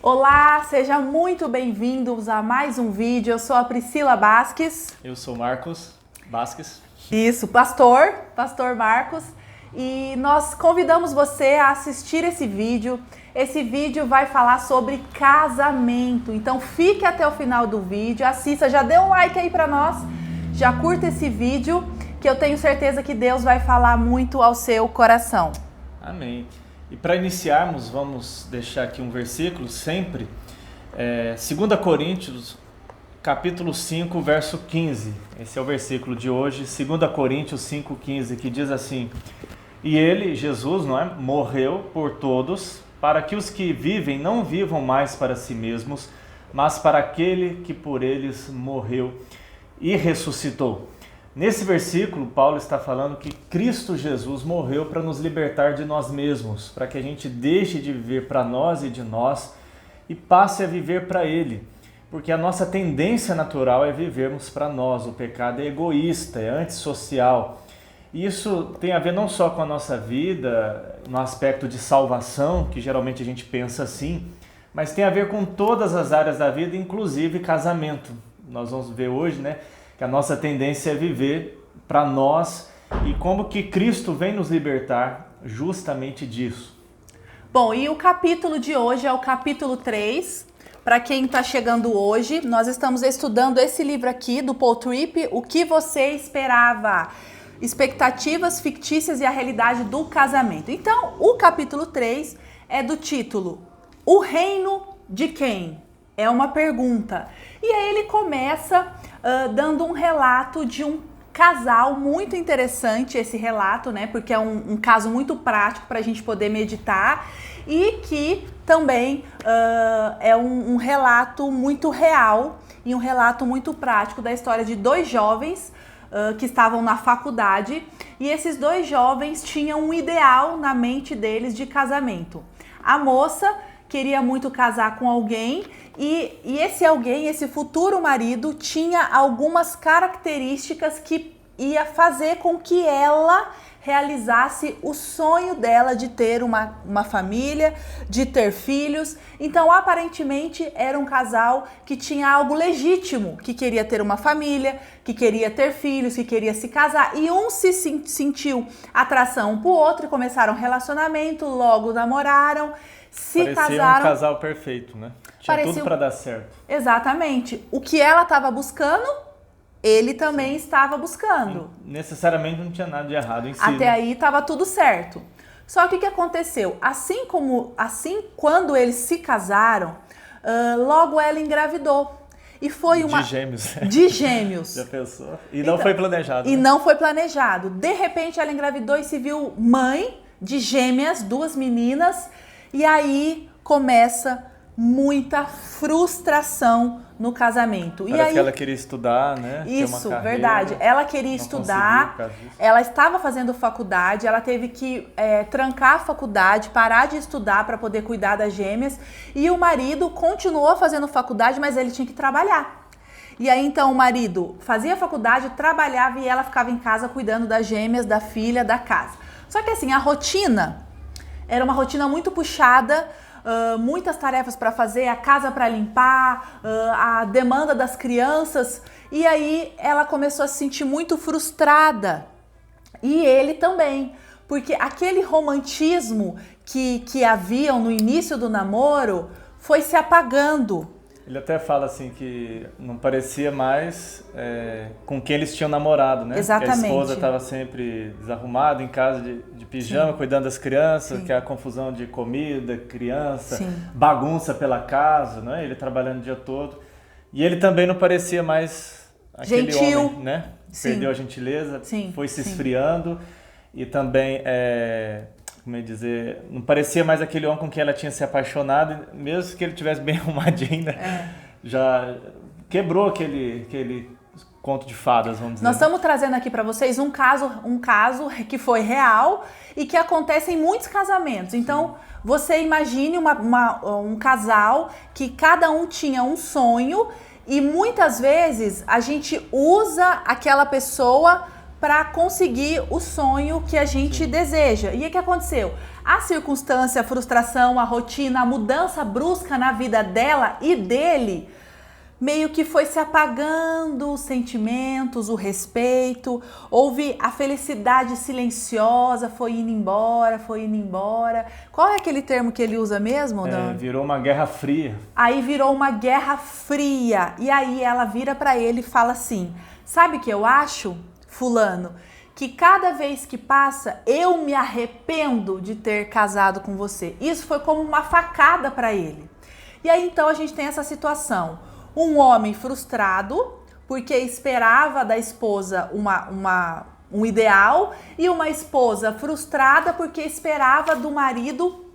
Olá, sejam muito bem-vindos a mais um vídeo. Eu sou a Priscila Basques. Eu sou Marcos Basques. Isso, pastor Marcos. E nós convidamos você a assistir esse vídeo. Esse vídeo vai falar sobre casamento. Então fique até o final do vídeo, assista, já dê um like aí pra nós, já curta esse vídeo, que eu tenho certeza que Deus vai falar muito ao seu coração. Amém. E para iniciarmos, vamos deixar aqui um versículo sempre, 2 Coríntios, capítulo 5, verso 15. Esse é o versículo de hoje, 2 Coríntios 5, 15, que diz assim: E ele, Jesus, morreu por todos, para que os que vivem não vivam mais para si mesmos, mas para aquele que por eles morreu e ressuscitou. Nesse versículo, Paulo está falando que Cristo Jesus morreu para nos libertar de nós mesmos, para que a gente deixe de viver para nós e de nós e passe a viver para Ele. Porque a nossa tendência natural é vivermos para nós. O pecado é egoísta, é antissocial. E isso tem a ver não só com a nossa vida, no aspecto de salvação, que geralmente a gente pensa assim, mas tem a ver com todas as áreas da vida, inclusive casamento. Nós vamos ver hoje, que a nossa tendência é viver para nós e como que Cristo vem nos libertar justamente disso. Bom, e o capítulo de hoje é o capítulo 3. Para quem está chegando hoje, nós estamos estudando esse livro aqui do Paul Tripp, O que você esperava? Expectativas fictícias e a realidade do casamento. Então, o capítulo 3 é do título O Reino de Quem? É uma pergunta. E aí ele começa dando um relato de um casal muito interessante, esse relato, porque é um caso muito prático para a gente poder meditar e que também é um relato muito real e um relato muito prático da história de dois jovens que estavam na faculdade, e esses dois jovens tinham um ideal na mente deles de casamento. A moça queria muito casar com alguém e esse alguém, esse futuro marido, tinha algumas características que ia fazer com que ela realizasse o sonho dela de ter uma família, de ter filhos. Então, aparentemente, era um casal que tinha algo legítimo, que queria ter uma família, que queria ter filhos, que queria se casar. E um se sentiu atração pro outro e começaram um relacionamento, logo namoraram, se Parecia casaram. Um casal perfeito, Tinha tudo para dar certo. Exatamente. O que ela estava buscando, ele também estava buscando. Necessariamente não tinha nada de errado em si. Até aí estava tudo certo. Só que o que aconteceu? Quando eles se casaram, logo ela engravidou. E foi uma... De gêmeos. De gêmeos. Já pensou? E não foi planejado. E não foi planejado. De repente ela engravidou e se viu mãe de gêmeas, duas meninas. E aí começa muita frustração no casamento. Parece e aí, que ela queria estudar, Isso, ter uma carreira, verdade. Ela queria estudar, ela estava fazendo faculdade, ela teve que trancar a faculdade, parar de estudar para poder cuidar das gêmeas. E o marido continuou fazendo faculdade, mas ele tinha que trabalhar. E aí então o marido fazia faculdade, trabalhava e ela ficava em casa cuidando das gêmeas, da filha, da casa. Só que assim, a rotina era uma rotina muito puxada, muitas tarefas para fazer, a casa para limpar, a demanda das crianças. E aí ela começou a se sentir muito frustrada. E ele também, porque aquele romantismo que haviam no início do namoro foi se apagando. Ele até fala assim que não parecia mais com quem eles tinham namorado, Exatamente. Que a esposa estava sempre desarrumada em casa de pijama, cuidando das crianças, que é a confusão de comida, criança, bagunça pela casa, Ele trabalhando o dia todo. E ele também não parecia mais aquele homem, Perdeu a gentileza, foi se esfriando e também... não parecia mais aquele homem com quem ela tinha se apaixonado, mesmo que ele tivesse bem arrumadinho, já quebrou aquele conto de fadas, vamos dizer. Nós estamos trazendo aqui para vocês um caso que foi real e que acontece em muitos casamentos. Então, você imagine um casal que cada um tinha um sonho e muitas vezes a gente usa aquela pessoa para conseguir o sonho que a gente deseja. E o que aconteceu? a circunstância, a frustração, a rotina, a mudança brusca na vida dela e dele, meio que foi se apagando os sentimentos, o respeito, houve a felicidade silenciosa, foi indo embora, foi indo embora. Qual é aquele termo que ele usa mesmo, Dan? Virou uma guerra fria. Aí virou uma guerra fria, e aí ela vira para ele e fala assim, sabe o que eu acho, fulano? Que cada vez que passa, eu me arrependo de ter casado com você. Isso foi como uma facada para ele. E aí então a gente tem essa situação. Um homem frustrado, porque esperava da esposa um ideal, e uma esposa frustrada porque esperava do marido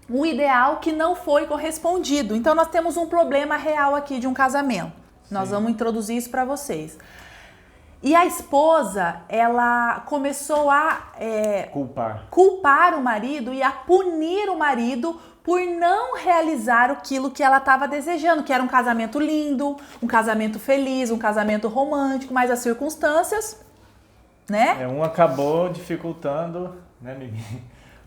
um ideal que não foi correspondido. Então nós temos um problema real aqui de um casamento. Sim. Nós vamos introduzir isso para vocês. E a esposa, ela começou a culpar o marido e a punir o marido por não realizar aquilo que ela estava desejando, que era um casamento lindo, um casamento feliz, um casamento romântico, mas as circunstâncias, né? Um acabou dificultando, né, Mimi?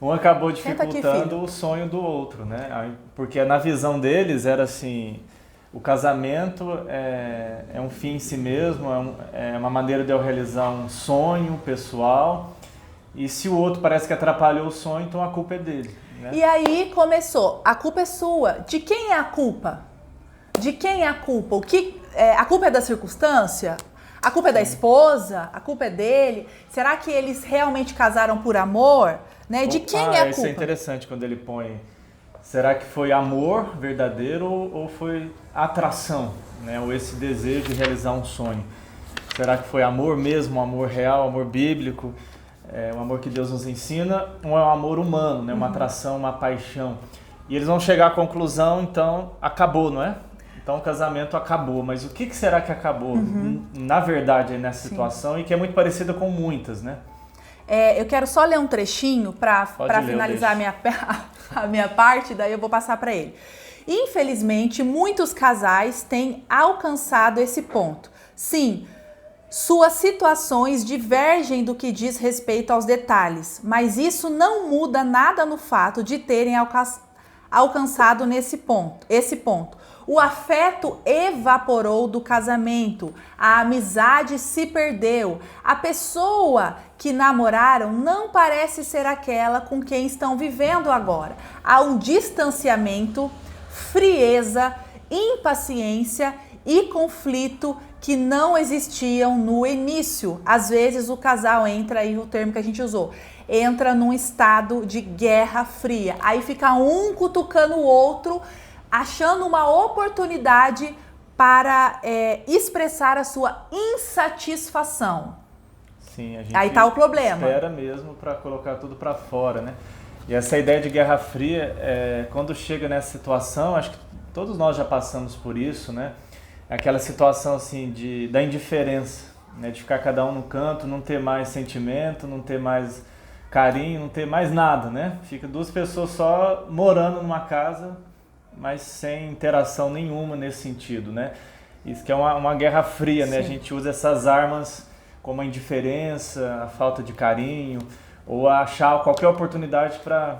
Um acabou dificultando o sonho do outro, né? Porque na visão deles era assim, o casamento é um fim em si mesmo, é uma maneira de eu realizar um sonho pessoal, e se o outro parece que atrapalhou o sonho, então a culpa é dele. Né? E aí começou, a culpa é sua. De quem é a culpa? De quem é a culpa? A culpa é da circunstância? A culpa é da esposa? A culpa é dele? Será que eles realmente casaram por amor? Né? De quem é a culpa? Isso é interessante quando ele põe, será que foi amor verdadeiro ou foi atração? Né? Ou esse desejo de realizar um sonho? Será que foi amor mesmo, um amor real, um amor bíblico? Um amor que Deus nos ensina, ou é um amor humano, né? Uma atração, uma paixão. E eles vão chegar à conclusão, então, acabou, não é? Então o casamento acabou, mas o que será que acabou, na verdade, nessa situação, e que é muito parecida com muitas, né? Eu quero só ler um trechinho para finalizar a minha parte, daí eu vou passar para ele. Infelizmente, muitos casais têm alcançado esse ponto. Sim, suas situações divergem do que diz respeito aos detalhes, mas isso não muda nada no fato de terem alcançado esse ponto. O afeto evaporou do casamento, a amizade se perdeu, a pessoa que namoraram não parece ser aquela com quem estão vivendo agora. Há um distanciamento, frieza, impaciência e conflito que não existiam no início. Às vezes o casal entra, aí o termo que a gente usou, entra num estado de guerra fria. Aí fica um cutucando o outro, achando uma oportunidade para expressar a sua insatisfação. Sim, a gente aí tá o problema. Espera mesmo para colocar tudo para fora, né? E essa ideia de guerra fria, quando chega nessa situação, acho que todos nós já passamos por isso, né? Aquela situação assim da indiferença, né? De ficar cada um no canto, não ter mais sentimento, não ter mais carinho, não ter mais nada, né? Fica duas pessoas só morando numa casa, mas sem interação nenhuma nesse sentido, né? Isso que é uma guerra fria, né? Sim. A gente usa essas armas como a indiferença, a falta de carinho, ou achar qualquer oportunidade para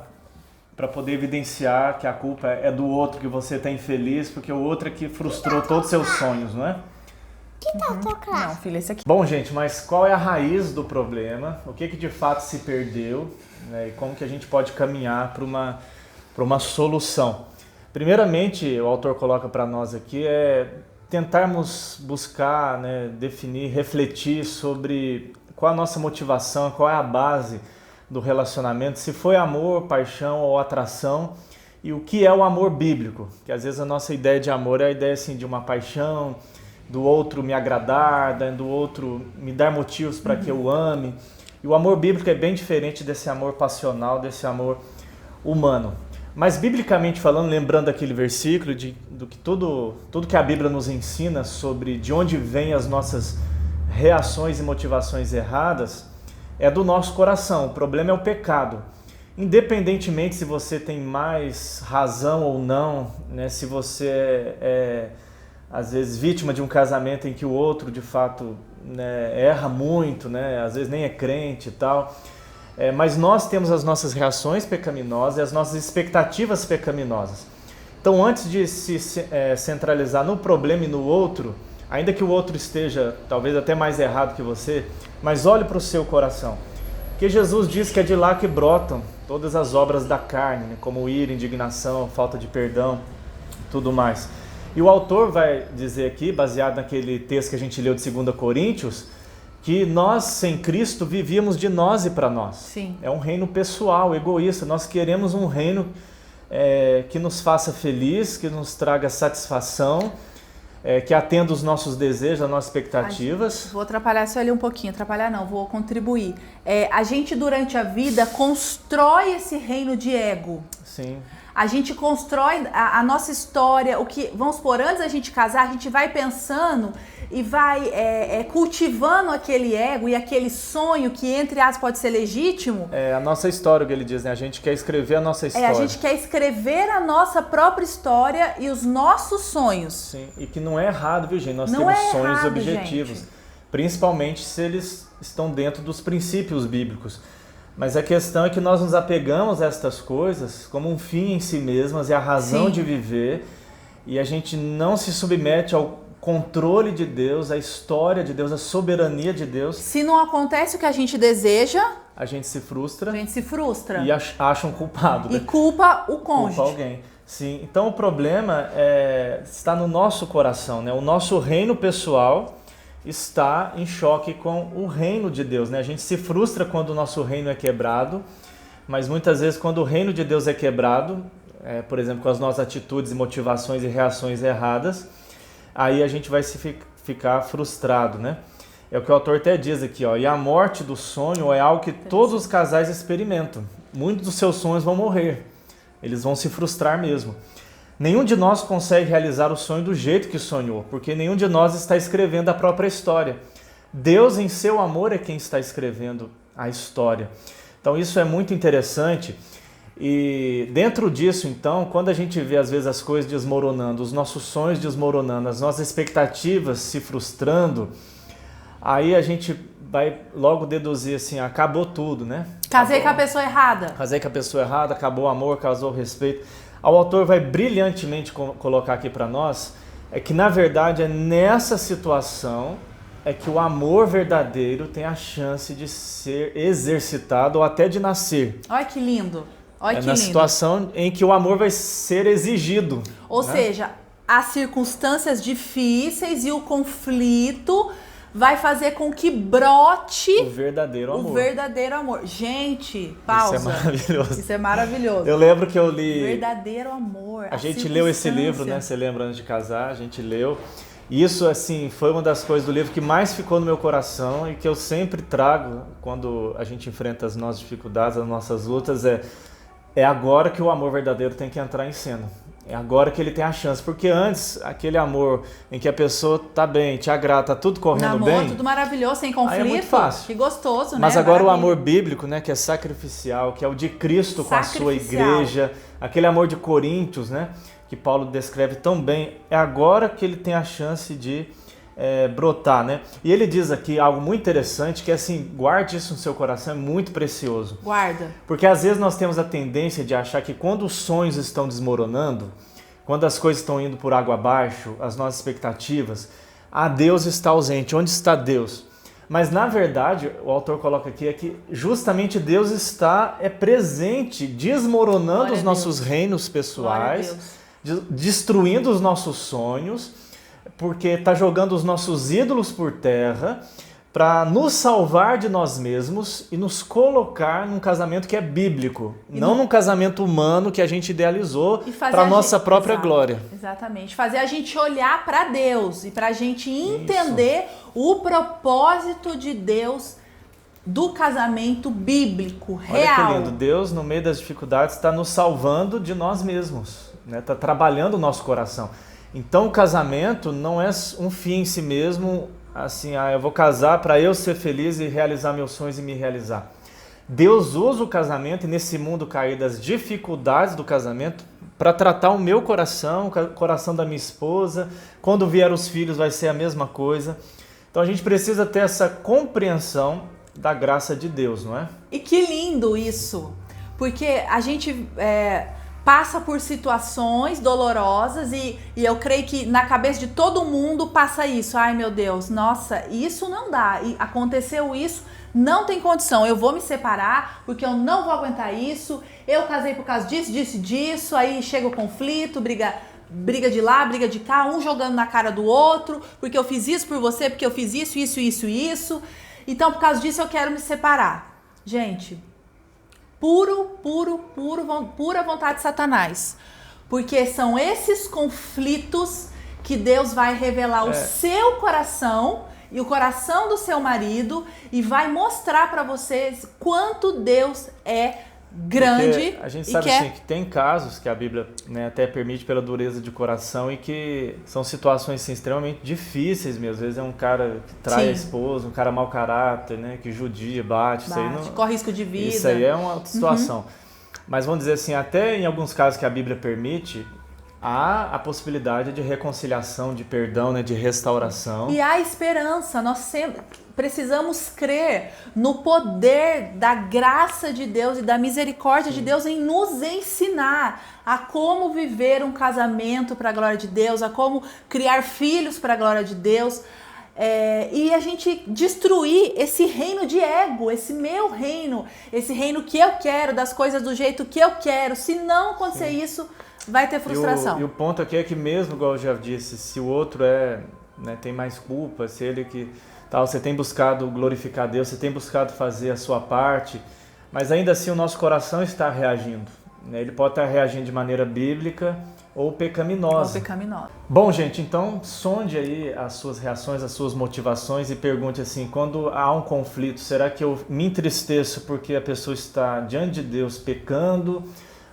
poder evidenciar que a culpa é do outro, que você está infeliz, porque o outro é que frustrou todos os seus sonhos, não é? Que tal tocar? Não, filha, esse aqui. Bom, gente, mas qual é a raiz do problema? O que de fato se perdeu, né? E como que a gente pode caminhar para uma solução? Primeiramente, o autor coloca para nós aqui tentarmos buscar, né, definir, refletir sobre qual a nossa motivação, qual é a base do relacionamento, se foi amor, paixão ou atração, e o que é o amor bíblico, que às vezes a nossa ideia de amor é a ideia assim, de uma paixão, do outro me agradar, do outro me dar motivos para que eu ame, e o amor bíblico é bem diferente desse amor passional, desse amor humano. Mas biblicamente falando, lembrando aquele versículo do que tudo que a Bíblia nos ensina sobre de onde vêm as nossas reações e motivações erradas, é do nosso coração. O problema é o pecado. Independentemente se você tem mais razão ou não, né, se você às vezes vítima de um casamento em que o outro de fato, né, erra muito, né, às vezes nem é crente e tal, mas nós temos as nossas reações pecaminosas e as nossas expectativas pecaminosas. Então, antes de se centralizar no problema e no outro, ainda que o outro esteja talvez até mais errado que você, mas olhe para o seu coração. Porque Jesus diz que é de lá que brotam todas as obras da carne, né? Como ira, indignação, falta de perdão, tudo mais. E o autor vai dizer aqui, baseado naquele texto que a gente leu de 2 Coríntios, que nós, sem Cristo, vivíamos de nós e para nós. Sim. É um reino pessoal, egoísta. Nós queremos um reino que nos faça feliz, que nos traga satisfação, que atenda os nossos desejos, as nossas expectativas. Vou atrapalhar só ali um pouquinho, atrapalhar não, vou contribuir. A gente durante a vida constrói esse reino de ego. Sim. A gente constrói a nossa história, vamos supor, antes da gente casar, a gente vai pensando e vai cultivando aquele ego e aquele sonho que, entre aspas, pode ser legítimo. É a nossa história, o que ele diz, né? A gente quer escrever a nossa história. A gente quer escrever a nossa própria história e os nossos sonhos. Sim, e que não é errado, viu, gente? Nós não temos é sonhos errado, objetivos, gente. Principalmente se eles estão dentro dos princípios bíblicos. Mas a questão é que nós nos apegamos a estas coisas como um fim em si mesmas e a razão Sim. de viver, e a gente não se submete ao controle de Deus, à história de Deus, à soberania de Deus. Se não acontece o que a gente deseja, a gente se frustra. E acha um culpado. E né? culpa o cônjuge. Culpa alguém. Sim. Então o problema está no nosso coração, né? O nosso reino pessoal está em choque com o reino de Deus, né? A gente se frustra quando o nosso reino é quebrado, mas muitas vezes quando o reino de Deus é quebrado, por exemplo, com as nossas atitudes, motivações e reações erradas, aí a gente vai ficar frustrado, né? É o que o autor até diz aqui, ó, e a morte do sonho é algo que todos os casais experimentam. Muitos dos seus sonhos vão morrer, eles vão se frustrar mesmo. Nenhum de nós consegue realizar o sonho do jeito que sonhou, porque nenhum de nós está escrevendo a própria história. Deus, em seu amor, é quem está escrevendo a história. Então isso é muito interessante. E dentro disso, então, quando a gente vê às vezes as coisas desmoronando, os nossos sonhos desmoronando, as nossas expectativas se frustrando, aí a gente vai logo deduzir assim, acabou tudo, né? Casei com a pessoa errada. Casei com a pessoa errada, acabou o amor, acabou o respeito. O autor vai brilhantemente colocar aqui para nós que na verdade é nessa situação que o amor verdadeiro tem a chance de ser exercitado ou até de nascer. Olha que lindo. Olha que na lindo. Situação em que o amor vai ser exigido. Ou seja, as circunstâncias difíceis e o conflito vai fazer com que brote o verdadeiro amor. O verdadeiro amor. Gente, pausa. Isso é maravilhoso. Isso é maravilhoso. Eu lembro que eu li... Verdadeiro amor. A gente leu esse livro, né? Você lembra, antes de casar, a gente leu. E isso, assim, foi uma das coisas do livro que mais ficou no meu coração e que eu sempre trago quando a gente enfrenta as nossas dificuldades, as nossas lutas, é agora que o amor verdadeiro tem que entrar em cena. É agora que ele tem a chance, porque antes, aquele amor em que a pessoa tá bem, te agrada, tá tudo correndo bem... tudo maravilhoso, sem conflito. Aí é muito fácil. Que gostoso, né? Mas agora o amor bíblico, né, que é sacrificial, que é o de Cristo com a sua igreja, aquele amor de Coríntios, né, que Paulo descreve tão bem, é agora que ele tem a chance de brotar, né? E ele diz aqui algo muito interessante, que é assim, guarde isso no seu coração, é muito precioso. Guarda. Porque às vezes nós temos a tendência de achar que quando os sonhos estão desmoronando, quando as coisas estão indo por água abaixo, as nossas expectativas, Deus está ausente. Onde está Deus? Mas na verdade, o autor coloca aqui, que justamente Deus está presente, desmoronando os nossos reinos pessoais, destruindo os nossos sonhos, porque está jogando os nossos ídolos por terra para nos salvar de nós mesmos e nos colocar num casamento que é bíblico, não num casamento humano que a gente idealizou para a nossa própria glória. Exatamente. Fazer a gente olhar para Deus e para a gente entender o propósito de Deus do casamento bíblico, real. Olha que lindo. Deus, no meio das dificuldades, está nos salvando de nós mesmos, né? Está trabalhando o nosso coração. Então o casamento não é um fim em si mesmo, assim, eu vou casar para eu ser feliz e realizar meus sonhos e me realizar. Deus usa o casamento, e nesse mundo caído das dificuldades do casamento, para tratar o meu coração, o coração da minha esposa. Quando vier os filhos vai ser a mesma coisa. Então a gente precisa ter essa compreensão da graça de Deus, não é? E que lindo isso, porque a gente passa por situações dolorosas e eu creio que na cabeça de todo mundo passa isso. Ai, meu Deus, nossa, isso não dá. E aconteceu isso, não tem condição. Eu vou me separar porque eu não vou aguentar isso. Eu casei por causa disso. Aí chega o conflito, briga de lá, briga de cá, um jogando na cara do outro, porque eu fiz isso por você, porque eu fiz isso. Então, por causa disso, eu quero me separar. Gente, pura vontade de Satanás. Porque são esses conflitos que Deus vai revelar o seu coração e o coração do seu marido e vai mostrar para vocês quanto Deus é grande. Porque a gente sabe assim, que tem casos que a Bíblia, né, até permite pela dureza de coração e que são situações assim, extremamente difíceis mesmo. Às vezes é um cara que trai a esposa, um cara mau caráter, né, que judia, bate. Isso aí não, corre risco de vida. Isso aí é uma outra situação. Mas vamos dizer assim, até em alguns casos que a Bíblia permite, há a possibilidade de reconciliação, de perdão, né, de restauração. E há esperança. Nós sempre precisamos crer no poder da graça de Deus e da misericórdia de Deus em nos ensinar a como viver um casamento para a glória de Deus, a como criar filhos para a glória de Deus. E a gente destruir esse reino de ego, esse meu reino, esse reino que eu quero, das coisas do jeito que eu quero. Se não acontecer isso, vai ter frustração. E o ponto aqui é que mesmo, igual eu já disse, se o outro tem mais culpa, se ele que tal, você tem buscado glorificar Deus, você tem buscado fazer a sua parte, mas ainda assim o nosso coração está reagindo, né? Ele pode estar reagindo de maneira bíblica ou pecaminosa. Bom, gente, então sonde aí as suas reações, as suas motivações e pergunte assim, quando há um conflito, será que eu me entristeço porque a pessoa está diante de Deus pecando?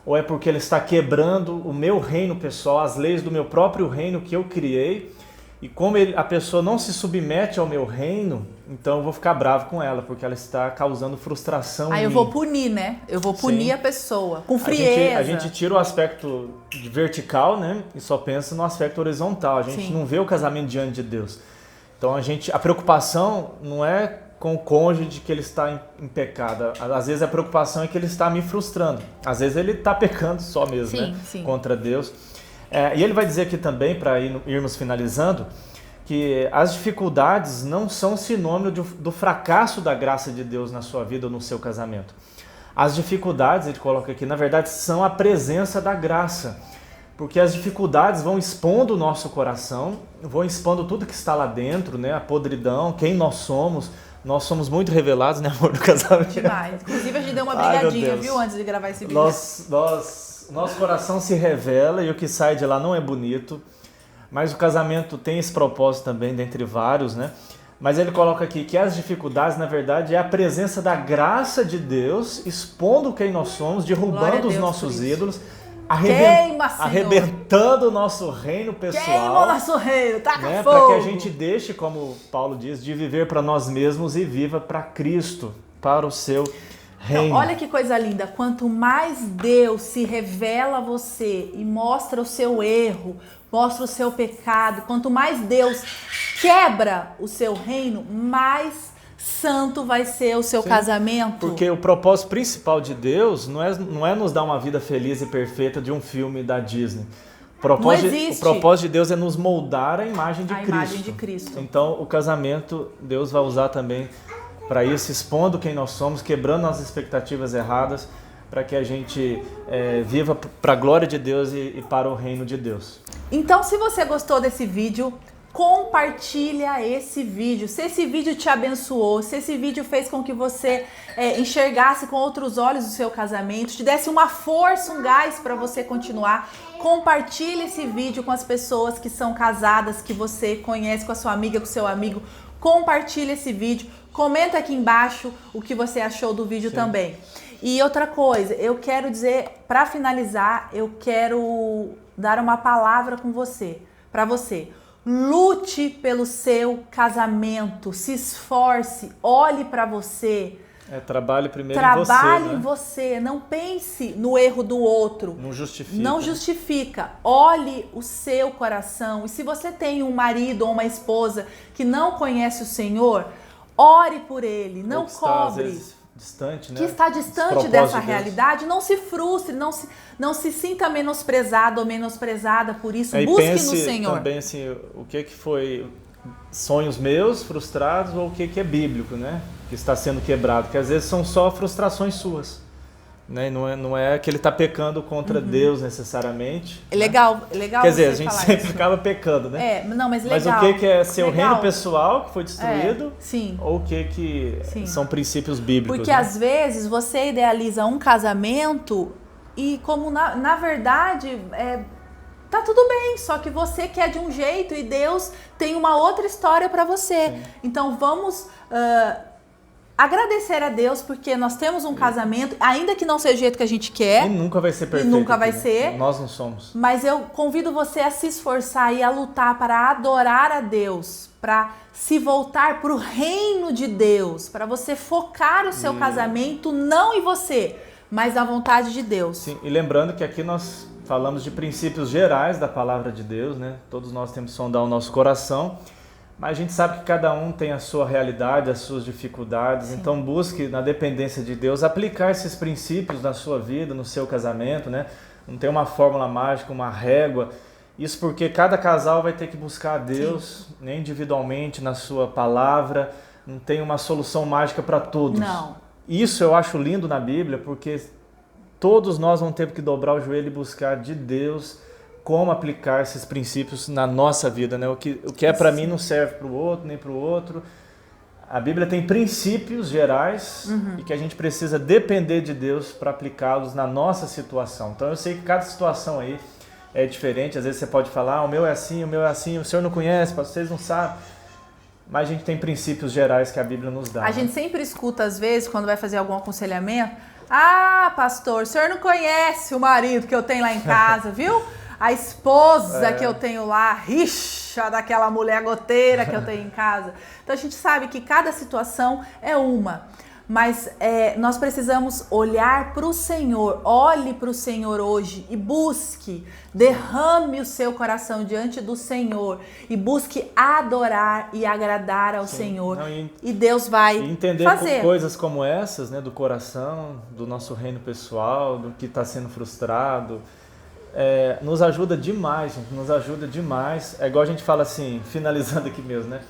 Ou é porque ele está quebrando o meu reino pessoal, as leis do meu próprio reino que eu criei? E como a pessoa não se submete ao meu reino, então eu vou ficar bravo com ela, porque ela está causando frustração em mim. Eu vou punir, né? Eu vou punir a pessoa, com frieza. A gente tira o aspecto vertical, né? E só pensa no aspecto horizontal. A gente não vê o casamento diante de Deus. Então a preocupação não é com o cônjuge que ele está em pecado. Às vezes a preocupação é que ele está me frustrando. Às vezes ele está pecando só mesmo, né? Contra Deus. E ele vai dizer aqui também, para irmos finalizando, que as dificuldades não são sinônimo do fracasso da graça de Deus na sua vida ou no seu casamento. As dificuldades, ele coloca aqui, na verdade, são a presença da graça. Porque as dificuldades vão expondo o nosso coração, vão expondo tudo que está lá dentro, né? A podridão, quem nós somos. Nós somos muito revelados, né, amor, do casamento. Demais. Inclusive, a gente deu uma brigadinha, viu, antes de gravar esse vídeo. Nosso coração se revela e o que sai de lá não é bonito, mas o casamento tem esse propósito também, dentre vários, né? Mas ele coloca aqui que as dificuldades, na verdade, é a presença da graça de Deus expondo quem nós somos, derrubando os nossos ídolos, arrebentando o nosso reino pessoal. Queima o nosso reino, taca fogo! Para que a gente deixe, como Paulo diz, de viver para nós mesmos e viva para Cristo, para o seu reino. Então, olha que coisa linda, quanto mais Deus se revela a você e mostra o seu erro, mostra o seu pecado, quanto mais Deus quebra o seu reino, mais santo vai ser o seu casamento. Porque o propósito principal de Deus não é nos dar uma vida feliz e perfeita de um filme da Disney. O propósito de Deus é nos moldar a imagem de Cristo. Então, o casamento, Deus vai usar também para isso, expondo quem nós somos, quebrando as expectativas erradas, para que a gente viva para a glória de Deus e para o reino de Deus. Então, se você gostou desse vídeo, compartilha esse vídeo. Se esse vídeo te abençoou, se esse vídeo fez com que você enxergasse com outros olhos o seu casamento, te desse uma força, um gás para você continuar, compartilha esse vídeo com as pessoas que são casadas, que você conhece, com a sua amiga, com o seu amigo. Compartilha esse vídeo, comenta aqui embaixo o que você achou do vídeo também. E outra coisa, eu quero dizer, para finalizar, eu quero dar uma palavra para você. Lute pelo seu casamento, se esforce, olhe para você. Trabalhe primeiro em você, não pense no erro do outro. Não justifica. Olhe o seu coração. E se você tem um marido ou uma esposa que não conhece o Senhor, ore por ele, não Ou que está, às cobre. vezes, distante, né? Que está Dos distante propósitos dessa de Deus. realidade, não se frustre, não se sinta menosprezado ou menosprezada por isso. E Busque pense no Senhor. também assim, o que foi sonhos meus frustrados ou o que é bíblico, né? Que está sendo quebrado, que às vezes são só frustrações suas, né? Não é que ele está pecando contra Deus necessariamente. É legal, é legal. Quer dizer, você a gente falar sempre isso. acaba pecando, né? Mas Mas legal. o que é seu Legal. reino pessoal que foi destruído? Sim. Ou o que Sim. são princípios bíblicos? Porque né? às vezes você idealiza um casamento e como na verdade tá tudo bem, só que você quer de um jeito e Deus tem uma outra história para você. Sim. Então vamos agradecer a Deus porque nós temos um casamento, ainda que não seja o jeito que a gente quer. E nunca vai ser perfeito. nunca vai aqui, né? ser. Nós não somos. Mas eu convido você a se esforçar e a lutar para adorar a Deus, para se voltar para o reino de Deus, para você focar o seu casamento não em você, mas na vontade de Deus. Sim, e lembrando que aqui nós falamos de princípios gerais da palavra de Deus, né? Todos nós temos que sondar o nosso coração, mas a gente sabe que cada um tem a sua realidade, as suas dificuldades, então busque, na dependência de Deus, aplicar esses princípios na sua vida, no seu casamento, né? Não tem uma fórmula mágica, uma régua. Isso porque cada casal vai ter que buscar a Deus, né, individualmente, na sua palavra. Não tem uma solução mágica para todos. Não. Isso eu acho lindo na Bíblia, porque todos nós vamos ter que dobrar o joelho e buscar de Deus como aplicar esses princípios na nossa vida, né? O que é para mim não serve para o outro, nem para o outro. A Bíblia tem princípios gerais e que a gente precisa depender de Deus para aplicá-los na nossa situação. Então eu sei que cada situação aí é diferente. Às vezes você pode falar, o meu é assim, o senhor não conhece, vocês não sabem. Mas a gente tem princípios gerais que a Bíblia nos dá. A gente sempre escuta, às vezes, quando vai fazer algum aconselhamento, ah, pastor, o senhor não conhece o marido que eu tenho lá em casa, viu? A esposa que eu tenho lá, rixa daquela mulher goteira que eu tenho em casa. Então a gente sabe que cada situação é uma, mas nós precisamos olhar para o Senhor. Olhe para o Senhor hoje e busque, derrame o seu coração diante do Senhor e busque adorar e agradar ao Senhor. Não, e Deus vai entender fazer. Coisas como essas, né, do coração, do nosso reino pessoal, do que está sendo frustrado. Nos ajuda demais, gente, nos ajuda demais. É igual a gente fala assim, finalizando aqui mesmo, né?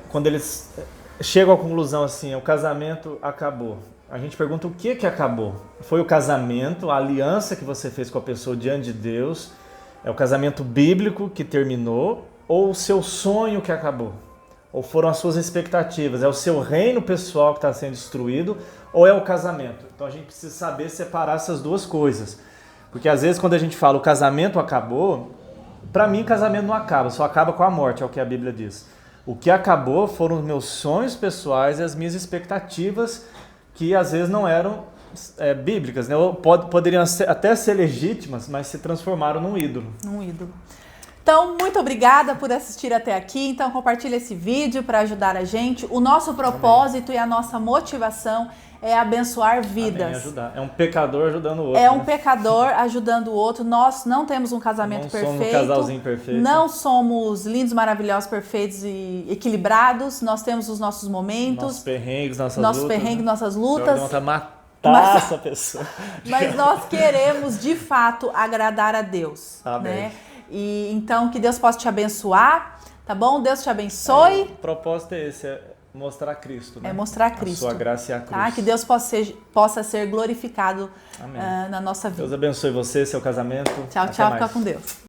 Quando eles chegam à conclusão assim, o casamento acabou. A gente pergunta o que acabou? Foi o casamento, a aliança que você fez com a pessoa diante de Deus? É o casamento bíblico que terminou? Ou o seu sonho que acabou? Ou foram as suas expectativas? É o seu reino pessoal que está sendo destruído? Ou é o casamento? Então a gente precisa saber separar essas duas coisas. Porque às vezes quando a gente fala o casamento acabou, para mim casamento não acaba, só acaba com a morte, é o que a Bíblia diz. O que acabou foram os meus sonhos pessoais e as minhas expectativas que às vezes não eram bíblicas, né? Poderiam até ser legítimas, mas se transformaram num ídolo. Num ídolo. Então, muito obrigada por assistir até aqui. Então, compartilhe esse vídeo para ajudar a gente. O nosso propósito e a nossa motivação é abençoar vidas. Amém, ajudar. É um pecador ajudando o outro. É um pecador ajudando o outro. Nós não temos um casamento perfeito. Não somos um casalzinho perfeito. Não somos lindos, maravilhosos, perfeitos e equilibrados. Nós temos os nossos momentos. Nossos perrengues, nossas lutas. Nossas lutas. Matar essa pessoa. Mas nós queremos, de fato, agradar a Deus. Amém. Né? E então, que Deus possa te abençoar, tá bom? Deus te abençoe. O propósito é esse, mostrar Cristo, né? É mostrar Cristo. A sua graça e a cruz. Tá? Que Deus possa ser glorificado Amém. na nossa vida. Deus abençoe você, seu casamento. Tchau, Até tchau. mais. Fica com Deus.